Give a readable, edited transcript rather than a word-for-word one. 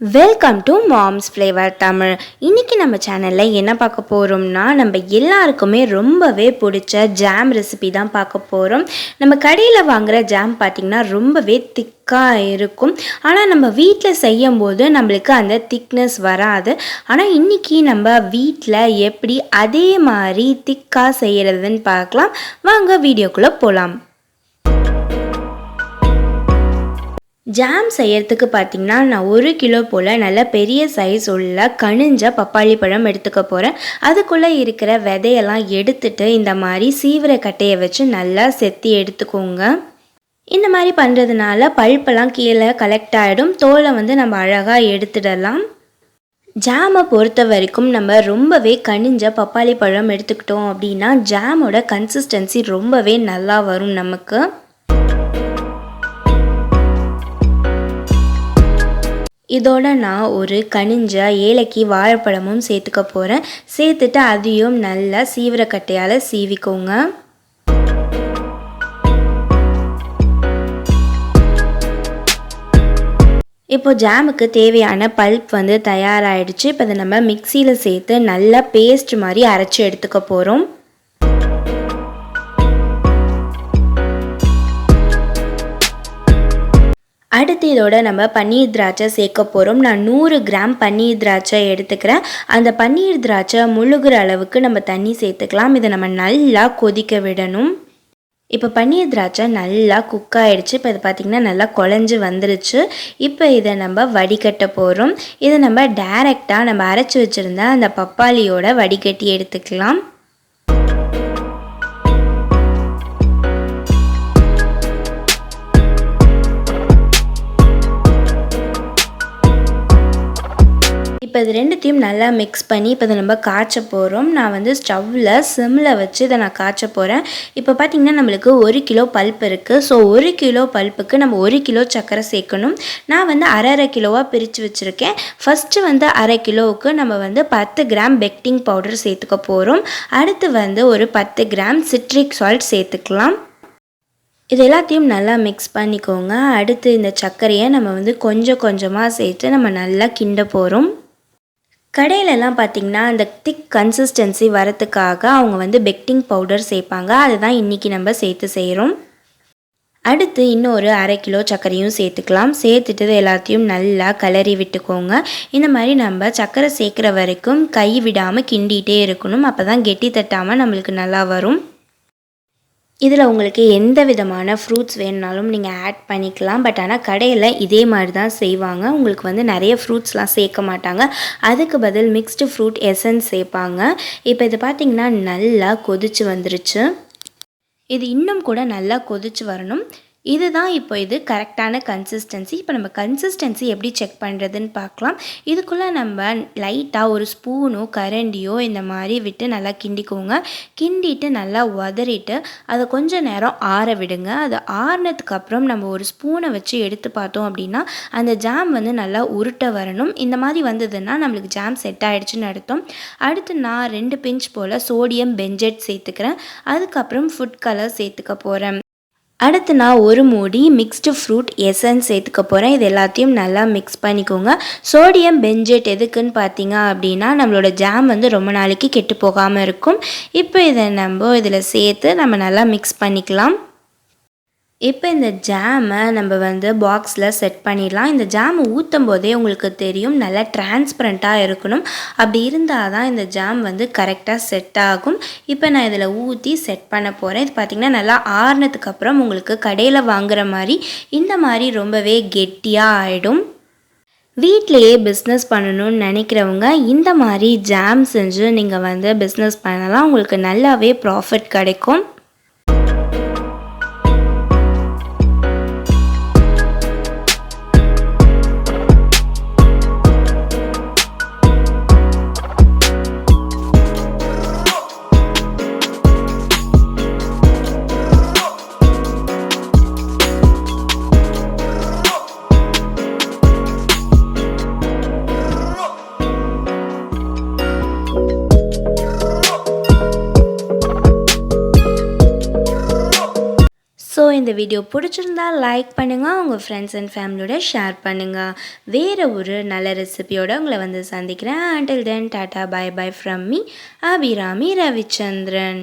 Welcome to moms flavour Tamil. இன்றைக்கி நம்ம சேனலில் என்ன பார்க்க போகிறோம்னா, நம்ம எல்லாருக்குமே ரொம்பவே பிடிச்ச ஜாம் ரெசிபி தான் பார்க்க போகிறோம். நம்ம கடையில் வாங்குகிற ஜாம் பார்த்திங்கன்னா ரொம்பவே திக்காக இருக்கும். ஆனால் நம்ம வீட்டில் செய்யும் போது நம்மளுக்கு அந்த திக்னஸ் வராது. ஆனால் இன்றைக்கி நம்ம வீட்டில் எப்படி அதே மாதிரி திக்காக செய்கிறதுன்னு பார்க்கலாம். வாங்க வீடியோக்குள்ளே போகலாம். ஜாம் செய்யறதுக்கு பார்த்திங்கன்னா நான் 1 கிலோ போல் நல்ல பெரிய சைஸ் உள்ள கனிஞ்ச பப்பாளி பழம் எடுத்துக்க போகிறேன். அதுக்குள்ளே இருக்கிற விதையெல்லாம் எடுத்துட்டு இந்த மாதிரி சீவிர கட்டையை வச்சு நல்லா செத்தி எடுத்துக்கோங்க. இந்த மாதிரி பண்ணுறதுனால பல்பெல்லாம் கீழே கலெக்ட் ஆகிடும். தோலை நம்ம அழகாக எடுத்துடலாம். ஜாமை பொறுத்த வரைக்கும் நம்ம ரொம்பவே கனிஞ்ச பப்பாளி பழம் எடுத்துக்கிட்டோம் அப்படின்னா ஜாமோட கன்சிஸ்டன்சி ரொம்பவே நல்லா வரும் நமக்கு. இதோட நான் ஒரு கனிஞ்ச ஏலக்கி வாழைப்பழமும் சேர்த்துக்க போகிறேன். சேர்த்துட்டு அதையும் நல்லா சீவிரக்கட்டையால் சீவிக்கோங்க. இப்போ ஜாமுக்கு தேவையான பல்ப் தயாராகிடுச்சு. இப்போ அதை நம்ம மிக்சியில் சேர்த்து நல்லா பேஸ்ட் மாதிரி அரைச்சி எடுத்துக்க போகிறோம். அடுத்து இதோட நம்ம பன்னீர் திராட்சை சேர்க்க போகிறோம். நான் 100 கிராம் பன்னீர் திராட்சை எடுத்துக்கிறேன். அந்த பன்னீர் திராட்சை முழுகிற அளவுக்கு நம்ம தண்ணி சேர்த்துக்கலாம். இதை நம்ம நல்லா கொதிக்க விடணும். இப்போ பன்னீர் திராட்சை நல்லா குக் ஆகிடுச்சு. இப்போ இது பார்த்திங்கன்னா நல்லா குழஞ்சி வந்துருச்சு. இப்போ இதை நம்ம வடிகட்ட போகிறோம். இதை நம்ம டைரெக்டாக நம்ம அரைச்சி வச்சுருந்த அந்த பப்பாளியோட வடிகட்டி எடுத்துக்கலாம். இப்போ இது ரெண்டுத்தையும் நல்லா மிக்ஸ் பண்ணி இப்போ இதை நம்ம காய்ச்ச போகிறோம். நான் ஸ்டவ்வில் சிம்மில் வச்சு இதை நான் காய்ச்ச போகிறேன். இப்போ பார்த்திங்கன்னா நம்மளுக்கு 1 கிலோ பல்ப் இருக்குது. ஸோ 1 கிலோ பல்ப்புக்கு நம்ம 1 கிலோ சர்க்கரை சேர்க்கணும். நான் அரை கிலோவாக பிரித்து வச்சுருக்கேன். ஃபஸ்ட்டு அரை கிலோவுக்கு நம்ம 10 கிராம் பெக்டிங் பவுடர் சேர்த்துக்க போகிறோம். அடுத்து ஒரு 10 கிராம் சிட்ரிக் சால்ட் சேர்த்துக்கலாம். இது எல்லாத்தையும் நல்லா மிக்ஸ் பண்ணிக்கோங்க. அடுத்து இந்த சர்க்கரையை நம்ம கொஞ்சம் கொஞ்சமாக சேர்த்து நம்ம நல்லா கிண்ட போகிறோம். கடையிலலாம் பார்த்திங்கன்னா அந்த திக் கன்சிஸ்டன்சி வரத்துக்காக அவங்க பெக்டிங் பவுடர் சேர்ப்பாங்க. அதுதான் இன்றைக்கி நம்ம சேர்த்து செய்கிறோம். அடுத்து இன்னொரு அரை கிலோ சர்க்கரையும் சேர்த்துக்கலாம். சேர்த்துட்டு எல்லாத்தையும் நல்லா கிளறி விட்டுக்கோங்க. இந்த மாதிரி நம்ம சர்க்கரை சேர்க்குற வரைக்கும் கை விடாமல் கிண்டிகிட்டே இருக்கணும். அப்போ தான் கெட்டி தட்டாமல் நம்மளுக்கு நல்லா வரும். இதில் உங்களுக்கு எந்த விதமான ஃப்ரூட்ஸ் வேணுனாலும் நீங்கள் ஆட் பண்ணிக்கலாம். பட் ஆனால் கடையில் இதே மாதிரி தான் செய்வாங்க. உங்களுக்கு நிறைய ஃப்ரூட்ஸ்லாம் சேர்க்க மாட்டாங்க. அதுக்கு பதில் மிக்ஸ்டு ஃப்ரூட் எசன்ஸ் சேர்ப்பாங்க. இப்போ இது பார்த்திங்கன்னா நல்லா கொதிச்சு வந்துருச்சு. இது இன்னும் கூட நல்லா கொதிச்சு வரணும். இதுதான் இப்போ இது கரெக்டான கன்சிஸ்டன்சி. இப்போ நம்ம கன்சிஸ்டன்சி எப்படி செக் பண்ணுறதுன்னு பார்க்கலாம். இதுக்குள்ளே நம்ம லைட்டாக ஒரு ஸ்பூனோ கரண்டியோ இந்த மாதிரி விட்டு நல்லா கிண்டிக்கோங்க. கிண்டிட்டு நல்லா உதறிட்டு அதை கொஞ்சம் நேரம் ஆற விடுங்க. அது ஆறினதுக்கப்புறம் நம்ம ஒரு ஸ்பூனை வச்சு எடுத்து பார்த்தோம் அப்படின்னா அந்த ஜாம் நல்லா உருட்ட வரணும். இந்த மாதிரி வந்ததுன்னா நம்மளுக்கு ஜாம் செட் ஆகிடுச்சுன்னு அர்த்தம். அடுத்து நான் 2 பிஞ்ச் போல் சோடியம் பென்சைட் சேர்த்துக்கிறேன். அதுக்கப்புறம் ஃபுட் கலர் சேர்த்துக்க போகிறேன். அடுத்து நான் ஒரு மூடி மிக்ஸ்டு ஃப்ரூட் எசன்ஸ் சேர்த்துக்க போகிறேன். இது எல்லாத்தையும் நல்லா மிக்ஸ் பண்ணிக்கோங்க. சோடியம் பென்சைட் எதுக்குன்னு பார்த்தீங்க அப்படின்னா நம்மளோட ஜாம் ரொம்ப நாளைக்கு கெட்டு போகாமல் இருக்கும். இப்போ இதை நம்ம இதில் சேர்த்து நம்ம நல்லா மிக்ஸ் பண்ணிக்கலாம். இப்போ இந்த ஜாமை நம்ம பாக்ஸில் செட் பண்ணிடலாம். இந்த ஜாம் ஊற்றும் போதே உங்களுக்கு தெரியும் நல்லா டிரான்ஸ்பரண்ட்டாக இருக்கணும். அப்படி இருந்தால் தான் இந்த ஜாம் கரெக்டாக செட் ஆகும். இப்போ நான் இதில் ஊற்றி செட் பண்ண போகிறேன். இது பார்த்திங்கன்னா நல்லா ஆறுனதுக்கப்புறம் உங்களுக்கு கடையில் வாங்குகிற மாதிரி இந்த மாதிரி ரொம்பவே கெட்டியாக ஆகிடும். வீட்டிலையே பிஸ்னஸ் பண்ணணும்னு நினைக்கிறவங்க இந்த மாதிரி ஜாம் செஞ்சு நீங்கள் பிஸ்னஸ் பண்ணலாம். உங்களுக்கு நல்லாவே ப்ராஃபிட் கிடைக்கும். இந்த வீடியோ பிடிச்சிருந்தா லைக் பண்ணுங்கள், உங்கள் ஃப்ரெண்ட்ஸ் அண்ட் ஃபேமிலியோட ஷேர் பண்ணுங்கள். வேறு ஒரு நல்ல ரெசிபியோடு உங்களை வந்து சந்திக்கிறேன். Until then, டாட்டா, bye bye from me, Abirami Ravichandran.